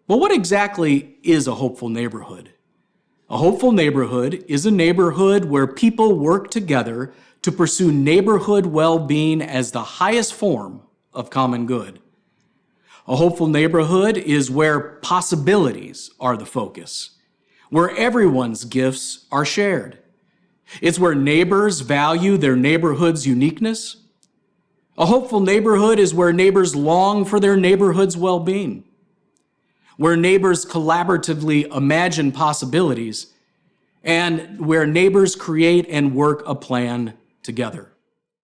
Well, what exactly is a hopeful neighborhood? A hopeful neighborhood is a neighborhood where people work together to pursue neighborhood well-being as the highest form of common good. A hopeful neighborhood is where possibilities are the focus, where everyone's gifts are shared. It's where neighbors value their neighborhood's uniqueness. A hopeful neighborhood is where neighbors long for their neighborhood's well-being, where neighbors collaboratively imagine possibilities, and where neighbors create and work a plan together.